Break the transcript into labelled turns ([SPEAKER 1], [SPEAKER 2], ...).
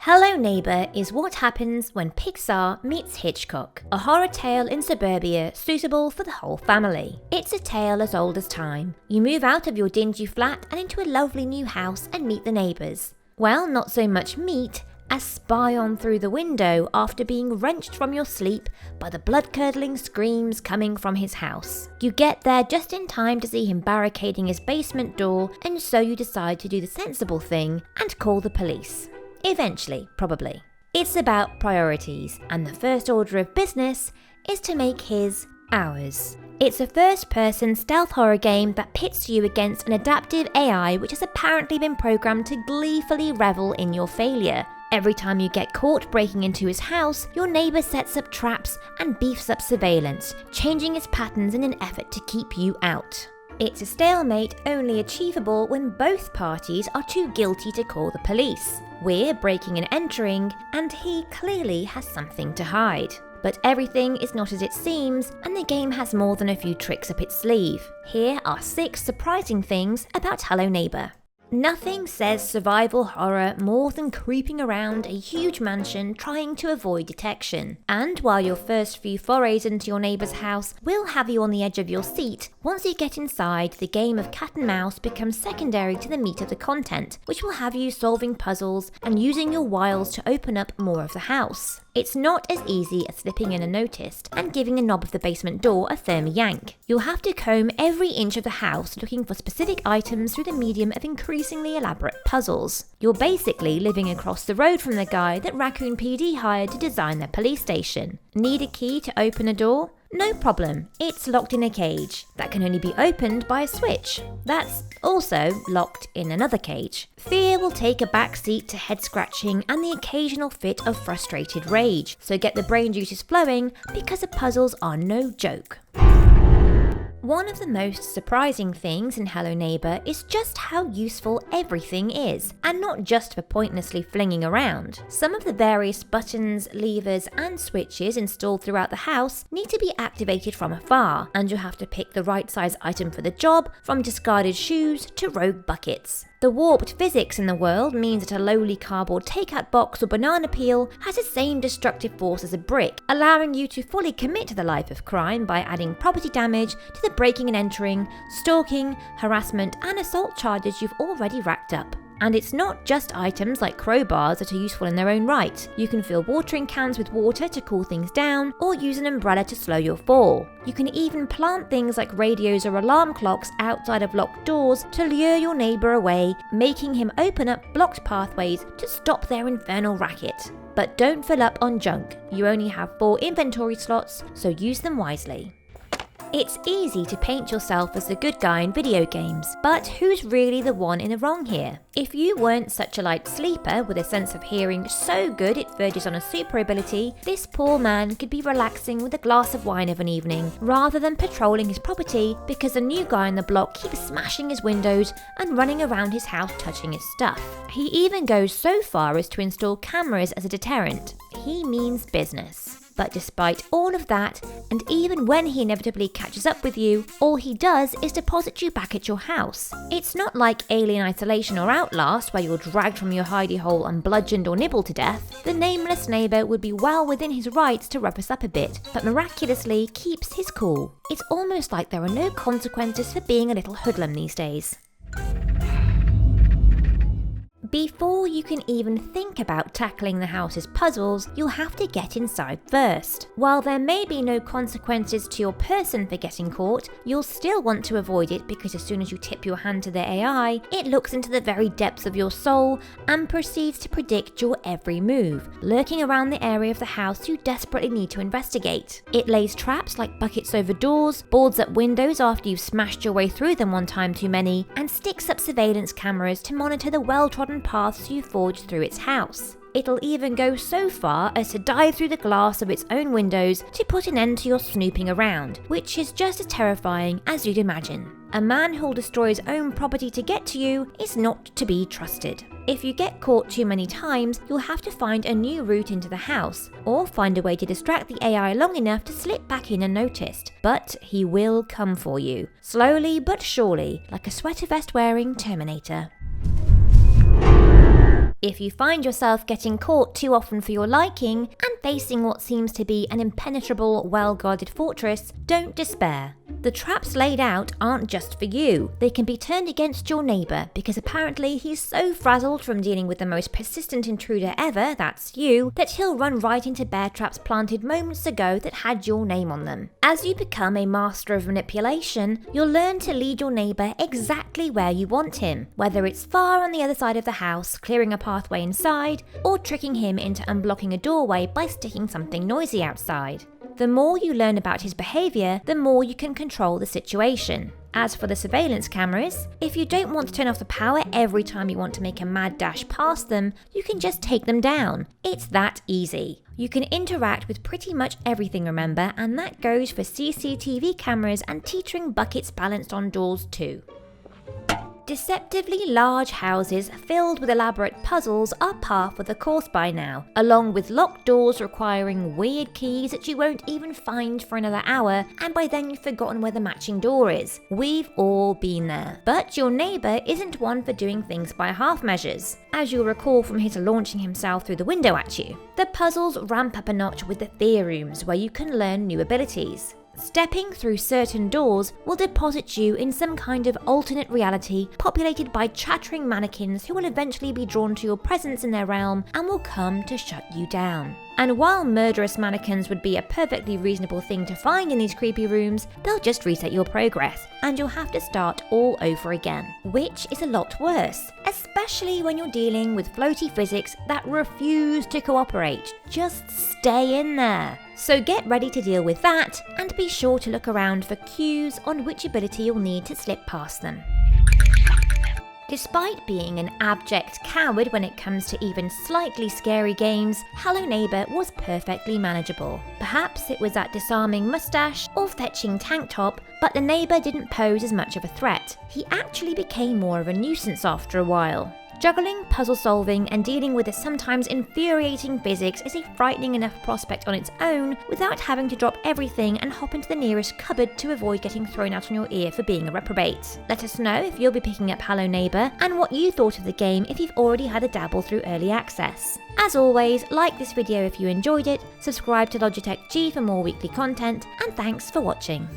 [SPEAKER 1] Hello Neighbour is what happens when Pixar meets Hitchcock, a horror tale in suburbia suitable for the whole family. It's a tale as old as time. You move out of your dingy flat and into a lovely new house and meet the neighbours. Well, not so much meet as spy on through the window after being wrenched from your sleep by the blood-curdling screams coming from his house. You get there just in time to see him barricading his basement door, and so you decide to do the sensible thing and call the police. Eventually, probably. It's about priorities, and the first order of business is to make his ours. It's a first-person stealth horror game that pits you against an adaptive AI which has apparently been programmed to gleefully revel in your failure. Every time you get caught breaking into his house, your neighbour sets up traps and beefs up surveillance, changing its patterns in an effort to keep you out. It's a stalemate only achievable when both parties are too guilty to call the police. We're breaking and entering, and he clearly has something to hide. But everything is not as it seems, and the game has more than a few tricks up its sleeve. Here are 6 surprising things about Hello Neighbour. Nothing says survival horror more than creeping around a huge mansion trying to avoid detection. And while your first few forays into your neighbour's house will have you on the edge of your seat, once you get inside, the game of cat and mouse becomes secondary to the meat of the content, which will have you solving puzzles and using your wiles to open up more of the house. It's not as easy as slipping in unnoticed and giving a knob of the basement door a firm yank. You'll have to comb every inch of the house looking for specific items through the medium of increasingly elaborate puzzles. You're basically living across the road from the guy that Raccoon PD hired to design their police station. Need a key to open a door? No problem, it's locked in a cage that can only be opened by a switch. That's also locked in another cage. Fear will take a back seat to head scratching and the occasional fit of frustrated rage, so get the brain juices flowing because the puzzles are no joke. One of the most surprising things in Hello Neighbour is just how useful everything is, and not just for pointlessly flinging around. Some of the various buttons, levers and switches installed throughout the house need to be activated from afar, and you'll have to pick the right size item for the job, from discarded shoes to rogue buckets. The warped physics in the world means that a lowly cardboard takeout box or banana peel has the same destructive force as a brick, allowing you to fully commit to the life of crime by adding property damage to the breaking and entering, stalking, harassment and assault charges you've already racked up. And it's not just items like crowbars that are useful in their own right. You can fill watering cans with water to cool things down, or use an umbrella to slow your fall. You can even plant things like radios or alarm clocks outside of locked doors to lure your neighbour away, making him open up blocked pathways to stop their infernal racket. But don't fill up on junk. You only have 4 inventory slots, so use them wisely. It's easy to paint yourself as the good guy in video games, but who's really the one in the wrong here? If you weren't such a light sleeper with a sense of hearing so good it verges on a super ability, this poor man could be relaxing with a glass of wine of an evening, rather than patrolling his property because the new guy on the block keeps smashing his windows and running around his house touching his stuff. He even goes so far as to install cameras as a deterrent. He means business. But despite all of that, and even when he inevitably catches up with you, all he does is deposit you back at your house. It's not like Alien Isolation or Outlast, where you're dragged from your hidey hole and bludgeoned or nibbled to death. The nameless neighbour would be well within his rights to rough us up a bit, but miraculously keeps his cool. It's almost like there are no consequences for being a little hoodlum these days. Before you can even think about tackling the house's puzzles, you'll have to get inside first. While there may be no consequences to your person for getting caught, you'll still want to avoid it because as soon as you tip your hand to the AI, it looks into the very depths of your soul and proceeds to predict your every move, lurking around the area of the house you desperately need to investigate. It lays traps like buckets over doors, boards up windows after you've smashed your way through them one time too many, and sticks up surveillance cameras to monitor the well-trodden paths you forge through its house. It'll even go so far as to dive through the glass of its own windows to put an end to your snooping around, which is just as terrifying as you'd imagine. A man who'll destroy his own property to get to you is not to be trusted. If you get caught too many times, you'll have to find a new route into the house, or find a way to distract the AI long enough to slip back in unnoticed. But he will come for you, slowly but surely, like a sweater vest wearing Terminator. If you find yourself getting caught too often for your liking and facing what seems to be an impenetrable, well-guarded fortress, don't despair. The traps laid out aren't just for you. They can be turned against your neighbour because apparently he's so frazzled from dealing with the most persistent intruder ever, that's you, that he'll run right into bear traps planted moments ago that had your name on them. As you become a master of manipulation, you'll learn to lead your neighbour exactly where you want him, whether it's far on the other side of the house, clearing a pathway inside, or tricking him into unblocking a doorway by sticking something noisy outside. The more you learn about his behaviour, the more you can control the situation. As for the surveillance cameras, if you don't want to turn off the power every time you want to make a mad dash past them, you can just take them down. It's that easy. You can interact with pretty much everything, remember, and that goes for CCTV cameras and teetering buckets balanced on doors too. Deceptively large houses filled with elaborate puzzles are par for the course by now, along with locked doors requiring weird keys that you won't even find for another hour, and by then you've forgotten where the matching door is. We've all been there. But your neighbour isn't one for doing things by half measures, as you'll recall from his launching himself through the window at you. The puzzles ramp up a notch with the fear rooms, where you can learn new abilities. Stepping through certain doors will deposit you in some kind of alternate reality populated by chattering mannequins who will eventually be drawn to your presence in their realm and will come to shut you down. And while murderous mannequins would be a perfectly reasonable thing to find in these creepy rooms, they'll just reset your progress, and you'll have to start all over again, which is a lot worse, especially when you're dealing with floaty physics that refuse to cooperate. Just stay in there. So get ready to deal with that, and be sure to look around for cues on which ability you'll need to slip past them. Despite being an abject coward when it comes to even slightly scary games, Hello Neighbour was perfectly manageable. Perhaps it was that disarming mustache or fetching tank top, but the neighbour didn't pose as much of a threat. He actually became more of a nuisance after a while. Juggling, puzzle solving, and dealing with the sometimes infuriating physics is a frightening enough prospect on its own without having to drop everything and hop into the nearest cupboard to avoid getting thrown out on your ear for being a reprobate. Let us know if you'll be picking up Hello Neighbour and what you thought of the game if you've already had a dabble through early access. As always, like this video if you enjoyed it, subscribe to Logitech G for more weekly content, and thanks for watching.